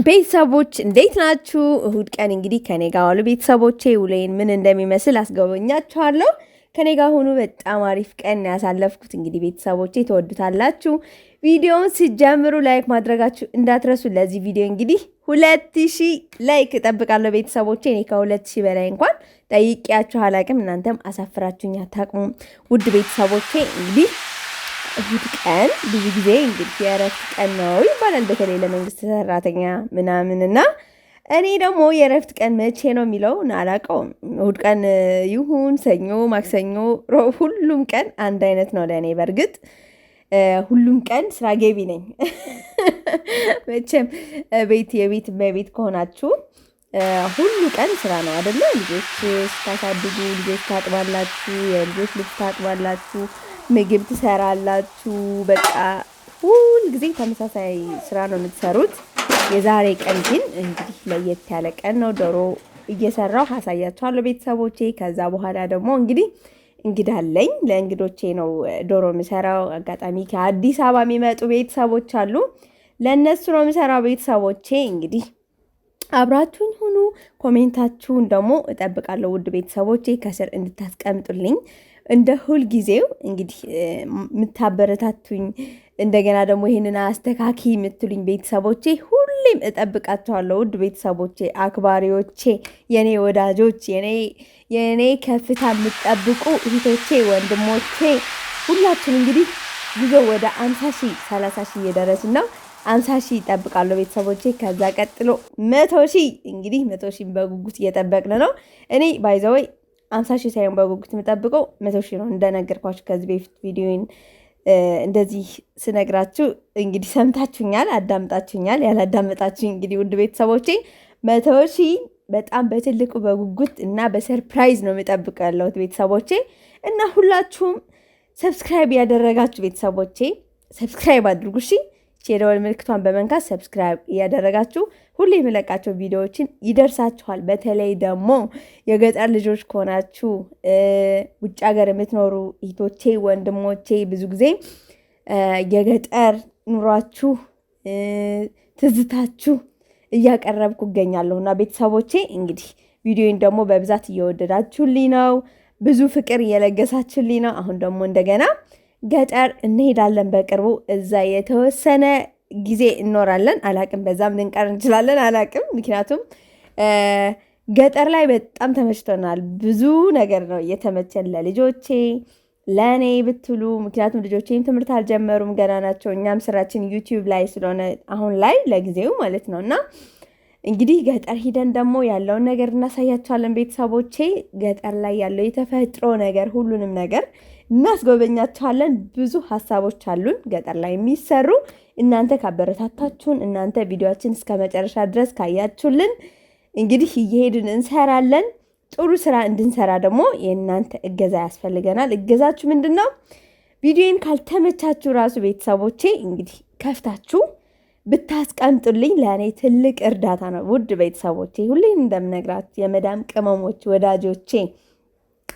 ቤተሰቦች እንዴት ናችሁ? እሁድ ቀን እንግዲህ ከኔ ጋር ዋሉ። ቤተሰቦቼ ውሎዬን ምን እንደሚመስል አስጎበኛችኋለሁ። ከኔ ጋር ሆኑ። በጣም አሪፍ ቀን ያሳለፍኩት እንግዲህ ቤተሰቦቼ ትወዱታላችሁ። ቪዲዮውን ሲጀምሩ ላይክ ማድረጋችሁ እንዳትረሱ። ለዚህ ቪዲዮ እንግዲህ 2000 ላይክ እጠብቃለሁ ቤተሰቦቼ። እኔ ከ2000 በላይ እንኳን ጠይቄያችሁ አላቅም። እናንተም አሳፍራችሁኝ አታውቁም። ውድ ቤተሰቦቼ እንግዲህ እሁድ ቀን ብዙ ጊዜ እንግዲህ የእረፍት ቀን ነው ይባላል፣ በተለይ ለመንግስት ሰራተኛ ምናምንና እኔ ደግሞ የእረፍት ቀን መቼ ነው የሚለውን አላውቀውም። እሁድ ቀን ይሁን ሰኞ፣ ማክሰኞ፣ ሮብ ሁሉም ቀን አንድ አይነት ነው ለእኔ። በእርግጥ ሁሉም ቀን ስራ ገቢ ነኝ። መቼም የቤት ከሆናችሁ ሁሉ ቀን ስራ ነው አይደለ? ልጆች ስታሳድጉ ልጆች ታጥባላችሁ፣ የልጆች ልብስ ታጥባላችሁ፣ ምግብ ትሰራላችሁ። በቃ ሁል ጊዜ ተመሳሳይ ስራ ነው የምትሰሩት። የዛሬ ቀን ግን እንግዲህ ለየት ያለ ቀን ነው። ዶሮ እየሰራሁ አሳያችኋለሁ ቤተሰቦቼ። ከዛ በኋላ ደግሞ እንግዲህ እንግዳ አለኝ። ለእንግዶቼ ነው ዶሮ የምሰራው። አጋጣሚ ከአዲስ አበባ የሚመጡ ቤተሰቦች አሉ፣ ለእነሱ ነው የምሰራው ቤተሰቦቼ። እንግዲህ አብራችሁኝ ሁኑ። ኮሜንታችሁን ደግሞ እጠብቃለሁ ውድ ቤተሰቦቼ፣ ከስር እንድታስቀምጡልኝ እንደ ሁል ጊዜው እንግዲህ የምታበረታቱኝ እንደገና ደግሞ ይህንን አስተካኪ የምትሉኝ ቤተሰቦቼ ሁሌም እጠብቃቸዋለሁ። ውድ ቤተሰቦቼ፣ አክባሪዎቼ፣ የኔ ወዳጆች፣ የኔ ከፍታ የምትጠብቁ እህቶቼ፣ ወንድሞቼ ሁላችን እንግዲህ ጉዞ ወደ 50 ሺህ 30 ሺህ እየደረስን ነው። 50 ሺህ ይጠብቃለሁ ቤተሰቦቼ። ከዛ ቀጥሎ 100 ሺህ እንግዲህ 100 ሺህ በጉጉት እየጠበቅን ነው። እኔ ባይዘወይ 50 ሺህ ሳይሆን በጉጉት የምጠብቀው 100 ሺህ ነው። እንደነገርኳችሁ ከዚህ በፊት ቪዲዮን እንደዚህ ስነግራችሁ እንግዲህ ሰምታችሁኛል፣ አዳምጣችሁኛል። ያላዳመጣችሁ እንግዲህ ውድ ቤተሰቦቼ 100 ሺህ በጣም በትልቁ በጉጉት እና በሰርፕራይዝ ነው የምጠብቀው ያለሁት ቤተሰቦቼ። እና ሁላችሁም ሰብስክራይብ ያደረጋችሁ ቤተሰቦቼ ሰብስክራይብ አድርጉ እሺ። የደወል ምልክቷን በመንካት ሰብስክራይብ እያደረጋችሁ ሁሌ የምለቃቸው ቪዲዮዎችን ይደርሳችኋል። በተለይ ደግሞ የገጠር ልጆች ከሆናችሁ ውጭ ሀገር የምትኖሩ እህቶቼ፣ ወንድሞቼ ብዙ ጊዜ የገጠር ኑሯችሁ ትዝታችሁ እያቀረብኩ እገኛለሁ እና ቤተሰቦቼ እንግዲህ ቪዲዮን ደግሞ በብዛት እየወደዳችሁልኝ ነው፣ ብዙ ፍቅር እየለገሳችሁልኝ ነው። አሁን ደግሞ እንደገና ገጠር እንሄዳለን በቅርቡ። እዛ የተወሰነ ጊዜ እኖራለን። አላቅም፣ በዛም ልንቀር እንችላለን አላቅም። ምክንያቱም ገጠር ላይ በጣም ተመችቶናል። ብዙ ነገር ነው እየተመቸን ለልጆቼ ለእኔ ብትሉ። ምክንያቱም ልጆቼም ትምህርት አልጀመሩም፣ ገና ናቸው። እኛም ስራችን ዩቲዩብ ላይ ስለሆነ አሁን ላይ ለጊዜው ማለት ነው። እና እንግዲህ ገጠር ሂደን ደግሞ ያለውን ነገር እናሳያቸዋለን ቤተሰቦቼ። ገጠር ላይ ያለው የተፈጥሮ ነገር ሁሉንም ነገር እናስጎበኛችኋለን። ብዙ ሀሳቦች አሉን ገጠር ላይ የሚሰሩ። እናንተ ካበረታታችሁን፣ እናንተ ቪዲዮችን እስከ መጨረሻ ድረስ ካያችሁልን እንግዲህ እየሄድን እንሰራለን። ጥሩ ስራ እንድንሰራ ደግሞ የእናንተ እገዛ ያስፈልገናል። እገዛችሁ ምንድን ነው? ቪዲዮን ካልተመቻችሁ ራሱ ቤተሰቦቼ እንግዲህ ከፍታችሁ ብታስቀምጡልኝ ለእኔ ትልቅ እርዳታ ነው። ውድ ቤተሰቦቼ ሁሌ እንደምነግራችሁ የመዳም ቅመሞች ወዳጆቼ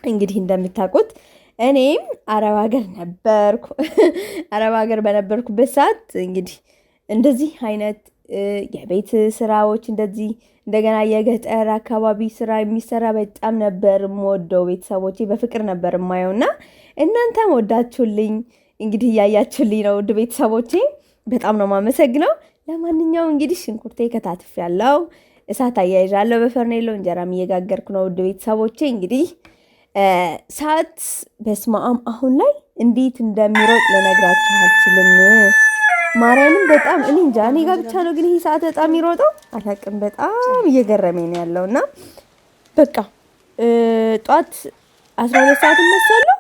እንግዲህ እንደምታውቁት እኔም አረብ ሀገር ነበርኩ። አረብ ሀገር በነበርኩበት ሰዓት እንግዲህ እንደዚህ አይነት የቤት ስራዎች እንደዚህ እንደገና የገጠር አካባቢ ስራ የሚሰራ በጣም ነበር የምወደው ቤተሰቦቼ። በፍቅር ነበር የማየውና እናንተም ወዳችሁልኝ እንግዲህ እያያችሁልኝ ነው ውድ ቤተሰቦቼ። በጣም ነው የማመሰግነው። ለማንኛውም እንግዲህ ሽንኩርቴ ከታትፍ ያለው እሳት አያይዣለሁ በፈርኔሎ። እንጀራም እየጋገርኩ ነው ውድ ቤተሰቦቼ። እንግዲህ ሰዓት በስማም አሁን ላይ እንዴት እንደሚሮጥ ልነግራችሁ አልችልም። ማርያምን በጣም እኔ እንጃ፣ እኔ ጋር ብቻ ነው ግን ይሄ ሰዓት በጣም የሚሮጠው አላውቅም። በጣም እየገረመኝ ነው ያለው እና በቃ ጧት 12 ሰዓት እነሳለሁ።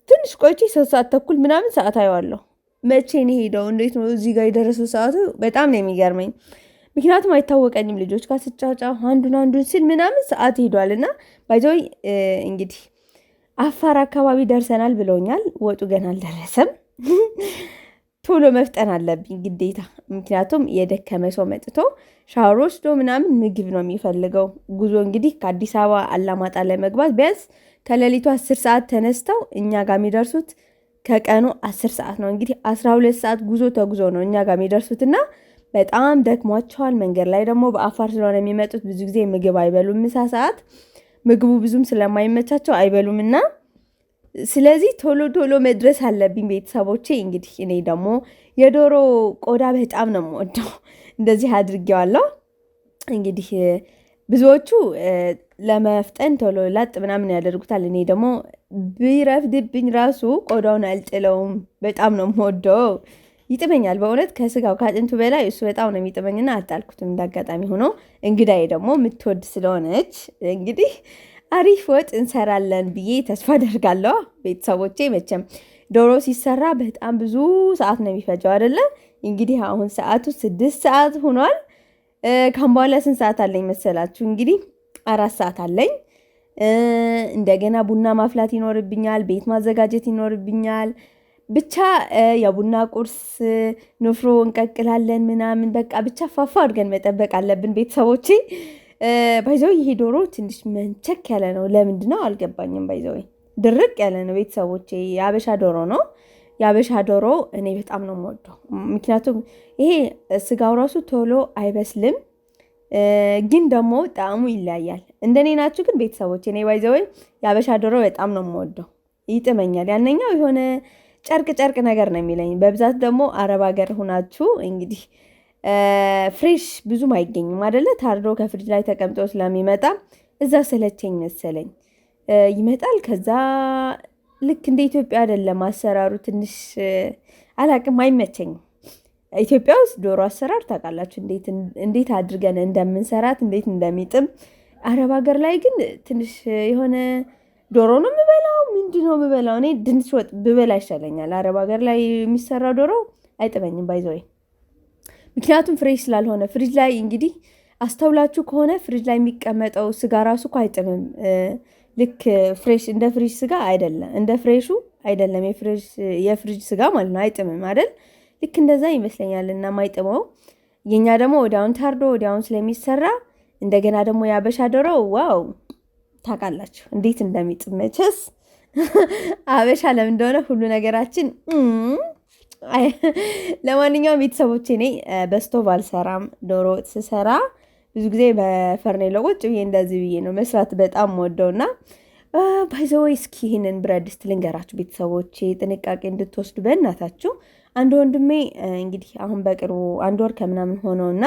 ትንሽ ቆይቼ 3 ሰዓት ተኩል ምናምን ሰዓት አየዋለሁ። መቼ ነው ሄደው? እንዴት ነው እዚህ ጋር የደረሰው ሰዓቱ? በጣም ነው የሚገርመኝ። ምክንያቱም አይታወቀኝም። ልጆች ጋር ስጫጫ አንዱን ስል ምናምን ሰዓት ሄዷል። እና ባይዘይ እንግዲህ አፋር አካባቢ ደርሰናል ብለውኛል። ወጡ ገና አልደረሰም። ቶሎ መፍጠን አለብኝ ግዴታ። ምክንያቱም የደከመ ሰው መጥቶ ሻወር ወስዶ ምናምን ምግብ ነው የሚፈልገው። ጉዞ እንግዲህ ከአዲስ አበባ አላማጣ ለመግባት ቢያንስ ከሌሊቱ 10 ሰዓት ተነስተው እኛ ጋር የሚደርሱት ከቀኑ 10 ሰዓት ነው። እንግዲህ 12 ሰዓት ጉዞ ተጉዞ ነው እኛ ጋር የሚደርሱትና በጣም ደክሟቸዋል። መንገድ ላይ ደግሞ በአፋር ስለሆነ የሚመጡት ብዙ ጊዜ ምግብ አይበሉም። ምሳ ሰዓት ምግቡ ብዙም ስለማይመቻቸው አይበሉምና ስለዚህ ቶሎ ቶሎ መድረስ አለብኝ ቤተሰቦቼ። እንግዲህ እኔ ደግሞ የዶሮ ቆዳ በጣም ነው የምወደው። እንደዚህ አድርጌዋለሁ። እንግዲህ ብዙዎቹ ለመፍጠን ቶሎ ላጥ ምናምን ያደርጉታል። እኔ ደግሞ ቢረፍድብኝ ራሱ ቆዳውን አልጥለውም። በጣም ነው የምወደው። ይጥመኛል በእውነት ከስጋው ከአጥንቱ በላይ እሱ በጣም ነው የሚጥመኝና አልጣልኩትም። እንዳጋጣሚ ሆኖ እንግዳዬ ደግሞ የምትወድ ስለሆነች እንግዲህ አሪፍ ወጥ እንሰራለን ብዬ ተስፋ አደርጋለሁ። ቤተሰቦቼ መቼም ዶሮ ሲሰራ በጣም ብዙ ሰዓት ነው የሚፈጀው አይደለ? እንግዲህ አሁን ሰዓቱ 6 ሰዓት ሆኗል። ካሁን በኋላ ስንት ሰዓት አለኝ መሰላችሁ? እንግዲህ 4 ሰዓት አለኝ። እንደገና ቡና ማፍላት ይኖርብኛል፣ ቤት ማዘጋጀት ይኖርብኛል። ብቻ የቡና ቁርስ ንፍሮ እንቀቅላለን ምናምን በቃ ብቻ ፋፋ አድርገን መጠበቅ አለብን ቤተሰቦቼ። ባይዘው ይሄ ዶሮ ትንሽ መንቸክ ያለ ነው። ለምንድን ነው አልገባኝም። ባይዘው ድርቅ ያለ ነው ቤተሰቦቼ። የአበሻ ዶሮ ነው። የአበሻ ዶሮ እኔ በጣም ነው የምወደው። ምክንያቱም ይሄ ስጋው ራሱ ቶሎ አይበስልም፣ ግን ደግሞ ጣዕሙ ይለያያል። እንደኔ ናችሁ ግን ቤተሰቦቼ? እኔ ባይዘው የአበሻ ዶሮ በጣም ነው የምወደው፣ ይጥመኛል። ያነኛው የሆነ ጨርቅ ጨርቅ ነገር ነው የሚለኝ። በብዛት ደግሞ አረብ ሀገር ሁናችሁ እንግዲህ ፍሬሽ ብዙም አይገኝም አይደለ? ታርዶ ከፍሪጅ ላይ ተቀምጦ ስለሚመጣ እዛ ሰለቸኝ መሰለኝ። ይመጣል ከዛ ልክ እንደ ኢትዮጵያ አይደለም አሰራሩ። ትንሽ አላቅም፣ አይመቸኝም። ኢትዮጵያ ውስጥ ዶሮ አሰራር ታውቃላችሁ እንዴት አድርገን እንደምንሰራት እንዴት እንደሚጥም። አረብ ሀገር ላይ ግን ትንሽ የሆነ ዶሮ ነው የምበላው። ምንድን ነው የምበላው? እኔ ድንች ወጥ ብበላ ይሻለኛል። አረብ ሀገር ላይ የሚሰራው ዶሮ አይጥመኝም ባይዘወይ፣ ምክንያቱም ፍሬሽ ስላልሆነ። ፍሪጅ ላይ እንግዲህ አስተውላችሁ ከሆነ ፍሪጅ ላይ የሚቀመጠው ስጋ ራሱ እኮ አይጥምም። ልክ ፍሬሽ እንደ ፍሪጅ ስጋ አይደለም፣ እንደ ፍሬሹ አይደለም። የፍሪጅ ስጋ ማለት ነው አይጥምም አይደል? ልክ እንደዛ ይመስለኛል እና ማይጥመው። የኛ ደግሞ ወዲያውን ታርዶ ወዲያውን ስለሚሰራ እንደገና ደግሞ የአበሻ ዶሮ ዋው ታውቃላችሁ እንዴት እንደሚጥም መቼስ። አበሻ ለምን እንደሆነ ሁሉ ነገራችን። ለማንኛውም ቤተሰቦቼ እኔ በስቶቭ አልሰራም። ዶሮ ስሰራ ብዙ ጊዜ በፈርኔሎ ቁጭ ብዬ እንደዚህ ብዬ ነው መስራት በጣም ወደውና ባይዘወይ። እስኪ ይህንን ብረት ድስት ልንገራችሁ ቤተሰቦቼ፣ ጥንቃቄ እንድትወስዱ በእናታችሁ። አንድ ወንድሜ እንግዲህ አሁን በቅርቡ 1 ወር ከምናምን ሆነውና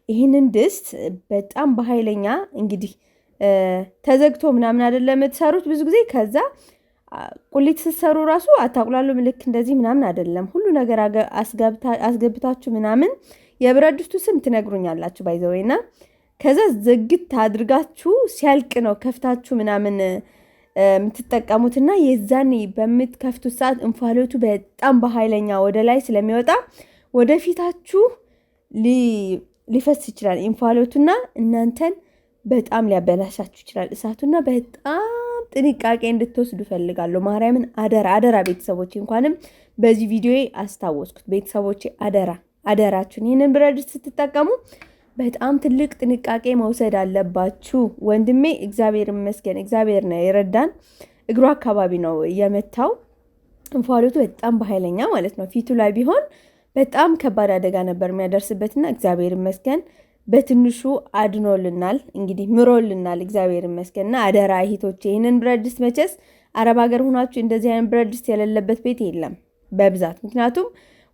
ይህንን ድስት በጣም በኃይለኛ እንግዲህ ተዘግቶ ምናምን አይደለም የምትሰሩት ብዙ ጊዜ። ከዛ ቁሊት ስትሰሩ ራሱ አታቁላሉ ልክ እንደዚህ ምናምን አይደለም። ሁሉ ነገር አስገብታችሁ ምናምን የብረት ድስቱ ስም ትነግሩኛላችሁ ባይዘወይና ከዛ ዝግት አድርጋችሁ ሲያልቅ ነው ከፍታችሁ ምናምን የምትጠቀሙትና የዛኔ በምትከፍቱት ሰዓት እንፋሎቱ በጣም በኃይለኛ ወደ ላይ ስለሚወጣ ወደፊታችሁ ሊፈስ ይችላል እንፋሎቱና እናንተን በጣም ሊያበላሻችሁ ይችላል እሳቱና። በጣም ጥንቃቄ እንድትወስዱ ፈልጋለሁ። ማርያምን አደራ አደራ ቤተሰቦቼ። እንኳንም በዚህ ቪዲዮ አስታወስኩት ቤተሰቦቼ፣ አደራ አደራችሁን። ይህንን ብረት ድስት ስትጠቀሙ በጣም ትልቅ ጥንቃቄ መውሰድ አለባችሁ። ወንድሜ እግዚአብሔር ይመስገን እግዚአብሔር ነው የረዳን። እግሩ አካባቢ ነው የመታው እንፋሎቱ በጣም በኃይለኛ ማለት ነው። ፊቱ ላይ ቢሆን በጣም ከባድ አደጋ ነበር የሚያደርስበትና እግዚአብሔር ይመስገን በትንሹ አድኖልናል። እንግዲህ ምሮልናል እግዚአብሔር ይመስገንና አደራ እህቶቼ፣ ይህንን ብረት ድስት መቼስ አረብ ሀገር ሆናችሁ እንደዚህ አይነት ብረት ድስት የሌለበት ቤት የለም በብዛት። ምክንያቱም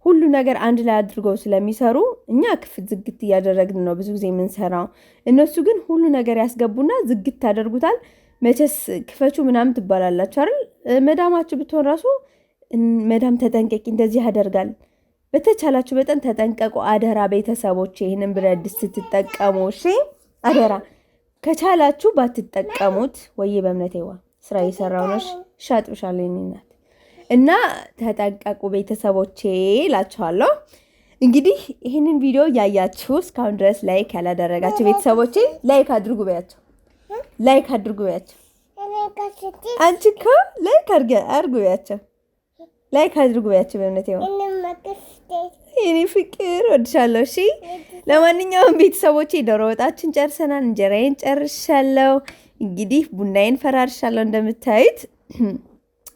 ሁሉ ነገር አንድ ላይ አድርገው ስለሚሰሩ እኛ ክፍት ዝግት እያደረግን ነው ብዙ ጊዜ የምንሰራው። እነሱ ግን ሁሉ ነገር ያስገቡና ዝግት ታደርጉታል። መቼስ ክፈቹ ምናምን ትባላላችሁ አይደል? መዳማችሁ ብትሆን ራሱ መዳም ተጠንቀቂ እንደዚህ ያደርጋል። በተቻላችሁ መጠን ተጠንቀቁ አደራ ቤተሰቦች። ይህንን ብረት ድስት ስትጠቀሙ እሺ፣ አደራ ከቻላችሁ ባትጠቀሙት። ወይ በእምነቴዋ ስራ እየሰራው ነው ሻጥብሻለሁ እናት እና ተጠንቀቁ ቤተሰቦቼ እላችኋለሁ። እንግዲህ ይህንን ቪዲዮ ያያችሁ እስካሁን ድረስ ላይክ ያላደረጋችሁ ቤተሰቦቼ ላይክ አድርጉ በያቸው፣ ላይክ አድርጉ በያቸው። አንቺ እኮ ላይክ አድርጉ በያቸው፣ ላይክ አድርጉ በያቸው። በእምነቴዋ የኔ ፍቅር ወድሻለሁ። እሺ ለማንኛውም ቤተሰቦቼ ዶሮ ወጣችን ጨርሰናል። እንጀራዬን ጨርሻለሁ። እንግዲህ ቡናዬን ፈራርሻለሁ እንደምታዩት።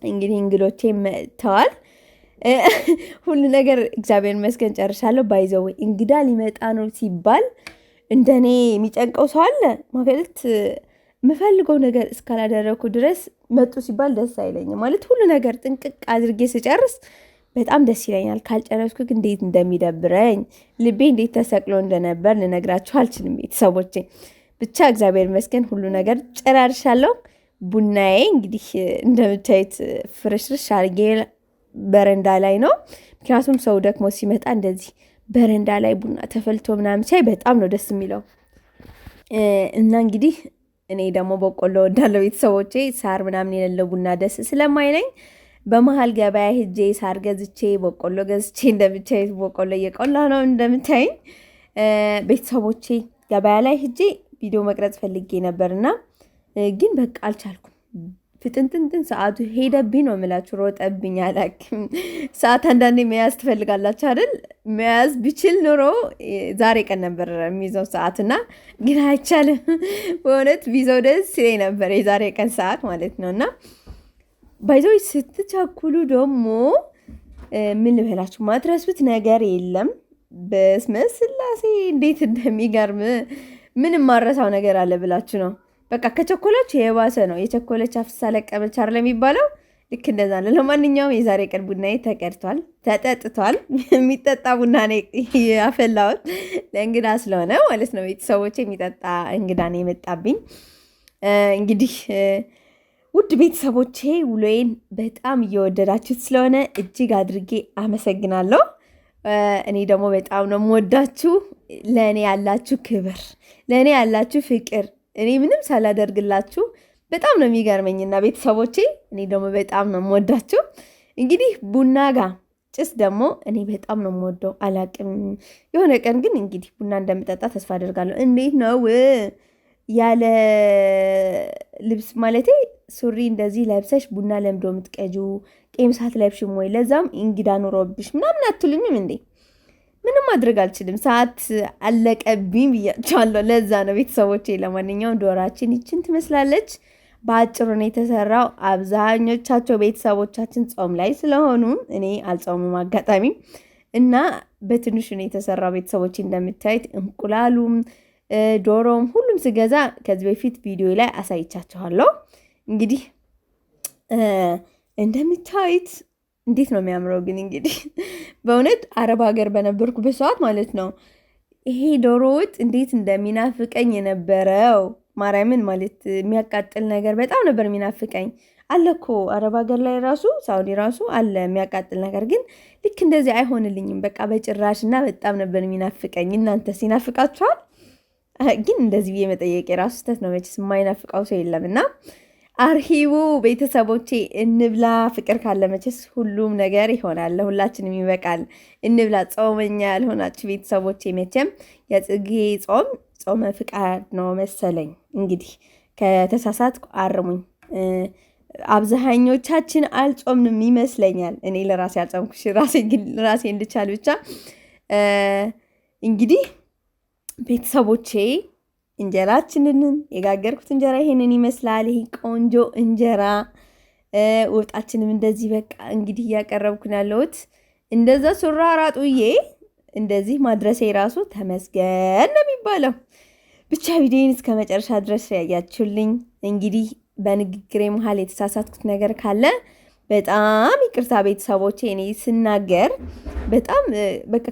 እንግዲህ እንግዶቼ መጥተዋል። ሁሉ ነገር እግዚአብሔር ይመስገን ጨርሻለሁ። ባይዘው እንግዳ ሊመጣ ነው ሲባል እንደኔ የሚጨንቀው ሰው አለ ማለት የምፈልገው ነገር እስካላደረኩ ድረስ መጡ ሲባል ደስ አይለኝም። ማለት ሁሉ ነገር ጥንቅቅ አድርጌ ስጨርስ በጣም ደስ ይለኛል። ካልጨረስኩ ግን እንዴት እንደሚደብረኝ ልቤ እንዴት ተሰቅሎ እንደነበር ልነግራችሁ አልችልም ቤተሰቦቼ። ብቻ እግዚአብሔር ይመስገን ሁሉ ነገር ጨራርሻለሁ። ቡናዬ እንግዲህ እንደምታዩት ፍርሽርሽ አድርጌ በረንዳ ላይ ነው። ምክንያቱም ሰው ደክሞ ሲመጣ እንደዚህ በረንዳ ላይ ቡና ተፈልቶ ምናምን ሲያይ በጣም ነው ደስ የሚለው እና እንግዲህ እኔ ደግሞ በቆሎ ወዳለው ቤተሰቦቼ ሳር ምናምን የሌለው ቡና ደስ ስለማይለኝ በመሀል ገበያ ሄጄ ሳር ገዝቼ በቆሎ ገዝቼ እንደምታዩት በቆሎ እየቆላ ነው እንደምታዩኝ ቤተሰቦቼ። ገበያ ላይ ሄጄ ቪዲዮ መቅረጽ ፈልጌ ነበርና ግን በቃ አልቻልኩም። ፍጥንጥንጥን ሰዓቱ ሄደብኝ ነው የምላችሁ፣ ሮጠብኝ። አላውቅም ሰዓት አንዳንዴ መያዝ ትፈልጋላችሁ አይደል? መያዝ ብችል ኖሮ ዛሬ ቀን ነበር የሚይዘው ሰዓትና ግን አይቻልም። በእውነት ቢይዘው ደስ ይለኝ ነበር የዛሬ ቀን ሰዓት ማለት ነው። እና ባይዞች ስትቸኩሉ ደግሞ ምን ልበላችሁ ማትረሱት ነገር የለም። በስመ ስላሴ እንዴት እንደሚገርም ምንም ማረሳው ነገር አለ ብላችሁ ነው። በቃ ከቸኮላችሁ የባሰ ነው። የቸኮለች አፍሳ ለቀመች አይደል የሚባለው? ልክ እንደዛ ነው። ለማንኛውም የዛሬ ቀን ቡናዬ ተቀድቷል፣ ተጠጥቷል። የሚጠጣ ቡና ነው ያፈላሁት ለእንግዳ ስለሆነ ማለት ነው። ቤተሰቦቼ የሚጠጣ እንግዳ ነው የመጣብኝ። እንግዲህ ውድ ቤተሰቦቼ ውሎዬን በጣም እየወደዳችሁት ስለሆነ እጅግ አድርጌ አመሰግናለሁ። እኔ ደግሞ በጣም ነው የምወዳችሁ። ለእኔ ያላችሁ ክብር፣ ለእኔ ያላችሁ ፍቅር እኔ ምንም ሳላደርግላችሁ በጣም ነው የሚገርመኝና ቤተሰቦቼ እኔ ደግሞ በጣም ነው የምወዳችሁ። እንግዲህ ቡና ጋር ጭስ ደግሞ እኔ በጣም ነው የምወደው። አላቅም የሆነ ቀን ግን እንግዲህ ቡና እንደምጠጣ ተስፋ አደርጋለሁ። እንዴት ነው ያለ ልብስ ማለቴ ሱሪ እንደዚህ ለብሰሽ ቡና ለምዶ የምትቀጁ ቄም ሳትለብሽም ወይ ለዛም እንግዳ ኑሮብሽ ምናምን አትሉኝም እንዴ? ምንም ማድረግ አልችልም። ሰዓት አለቀብኝ ብያቸዋለሁ። ለዛ ነው ቤተሰቦቼ። ለማንኛውም ዶራችን ይችን ትመስላለች። በአጭሩ ነው የተሰራው። አብዛኞቻቸው ቤተሰቦቻችን ጾም ላይ ስለሆኑ እኔ አልጾምም አጋጣሚ እና በትንሹ ነው የተሰራው። ቤተሰቦቼ እንደምታዩት እንቁላሉም ዶሮም ሁሉም ስገዛ ከዚህ በፊት ቪዲዮ ላይ አሳይቻችኋለሁ። እንግዲህ እንደምታዩት እንዴት ነው የሚያምረው። ግን እንግዲህ በእውነት አረብ ሀገር በነበርኩበት ሰዓት ማለት ነው ይሄ ዶሮ ወጥ እንዴት እንደሚናፍቀኝ የነበረው ማርያምን ማለት የሚያቃጥል ነገር በጣም ነበር የሚናፍቀኝ። አለ እኮ አረብ ሀገር ላይ ራሱ ሳውዲ ራሱ አለ የሚያቃጥል ነገር፣ ግን ልክ እንደዚህ አይሆንልኝም በቃ በጭራሽ። እና በጣም ነበር የሚናፍቀኝ። እናንተስ ይናፍቃችኋል? ግን እንደዚህ ብዬ መጠየቅ የራሱ ስህተት ነው። መቼስ የማይናፍቀው ሰው የለም። እና አርሂቡ ቤተሰቦቼ፣ እንብላ። ፍቅር ካለ መቼስ ሁሉም ነገር ይሆናል፣ ለሁላችንም ይበቃል። እንብላ። ጾመኛ ያልሆናችሁ ቤተሰቦቼ መቼም የጽጌ ጾም ጾመ ፍቃድ ነው መሰለኝ። እንግዲህ ከተሳሳትኩ አርሙኝ። አብዛኞቻችን አልጾምንም ይመስለኛል። እኔ ለራሴ አልጾምኩሽ፣ ራሴ እንድቻል ብቻ። እንግዲህ ቤተሰቦቼ እንጀራችንን የጋገርኩት እንጀራ ይሄንን ይመስላል። ይሄ ቆንጆ እንጀራ ወጣችንም እንደዚህ በቃ እንግዲህ እያቀረብኩን ያለሁት እንደዛ ሱራ ራጡዬ እንደዚህ ማድረሴ ራሱ ተመስገን ነው የሚባለው። ብቻ ቪዲዮን እስከ መጨረሻ ድረስ ያያችሁልኝ። እንግዲህ በንግግሬ መሀል የተሳሳትኩት ነገር ካለ በጣም ይቅርታ ቤተሰቦቼ። እኔ ስናገር በጣም በቃ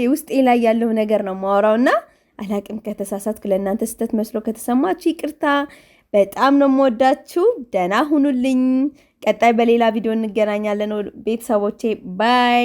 ውስጤ ላይ ያለው ነገር ነው ማወራውና አላቅም ከተሳሳትኩ ለእናንተ ስህተት መስሎ ከተሰማችሁ ይቅርታ። በጣም ነው የምወዳችሁ። ደህና ሁኑልኝ። ቀጣይ በሌላ ቪዲዮ እንገናኛለን ቤተሰቦቼ። ባይ